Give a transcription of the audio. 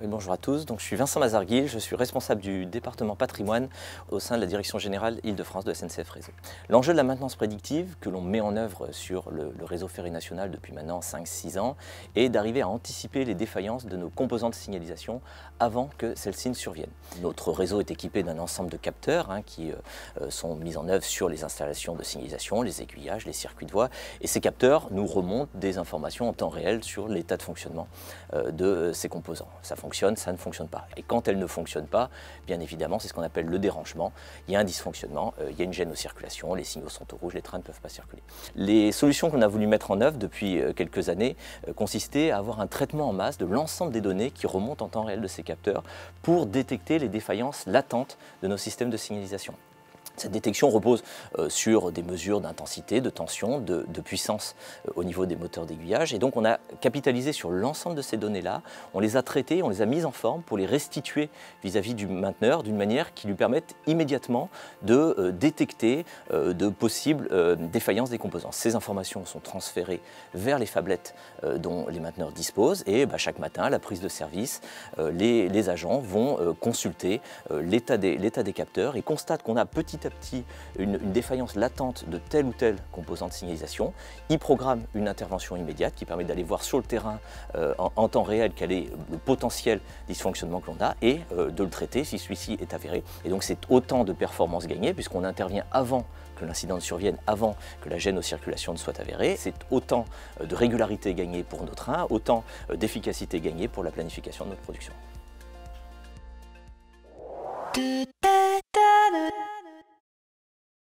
Oui, bonjour à tous, je suis Vincent Mazarguil, je suis responsable du département patrimoine au sein de la direction générale Île-de-France de SNCF Réseau. L'enjeu de la maintenance prédictive que l'on met en œuvre sur le réseau ferré national depuis maintenant 5-6 ans est d'arriver à anticiper les défaillances de nos composantes de signalisation avant que celles-ci ne surviennent. Notre réseau est équipé d'un ensemble de capteurs qui sont mis en œuvre sur les installations de signalisation, les aiguillages, les circuits de voie, et ces capteurs nous remontent des informations en temps réel sur l'état de fonctionnement de ces composants. Ça fonctionne, ça ne fonctionne pas. Et quand elle ne fonctionne pas, bien évidemment, c'est ce qu'on appelle le dérangement. Il y a un dysfonctionnement, il y a une gêne aux circulations, les signaux sont au rouge, les trains ne peuvent pas circuler. Les solutions qu'on a voulu mettre en œuvre depuis quelques années consistaient à avoir un traitement en masse de l'ensemble des données qui remontent en temps réel de ces capteurs pour détecter les défaillances latentes de nos systèmes de signalisation. Cette détection repose sur des mesures d'intensité, de tension, de puissance au niveau des moteurs d'aiguillage. Et donc on a capitalisé sur l'ensemble de ces données-là, on les a traitées, on les a mises en forme pour les restituer vis-à-vis du mainteneur d'une manière qui lui permette immédiatement de détecter de possibles défaillances des composants. Ces informations sont transférées vers les phablettes dont les mainteneurs disposent et chaque matin, à la prise de service, les agents vont consulter l'état des capteurs et constatent qu'on a petit à petit une défaillance latente de telle ou telle composante de signalisation. Il programme une intervention immédiate qui permet d'aller voir sur le terrain en temps réel quel est le potentiel dysfonctionnement que l'on a et de le traiter si celui-ci est avéré. Et donc c'est autant de performances gagnées puisqu'on intervient avant que l'incident ne survienne, avant que la gêne aux circulations ne soit avérée. C'est autant de régularité gagnée pour nos trains, autant d'efficacité gagnée pour la planification de notre production.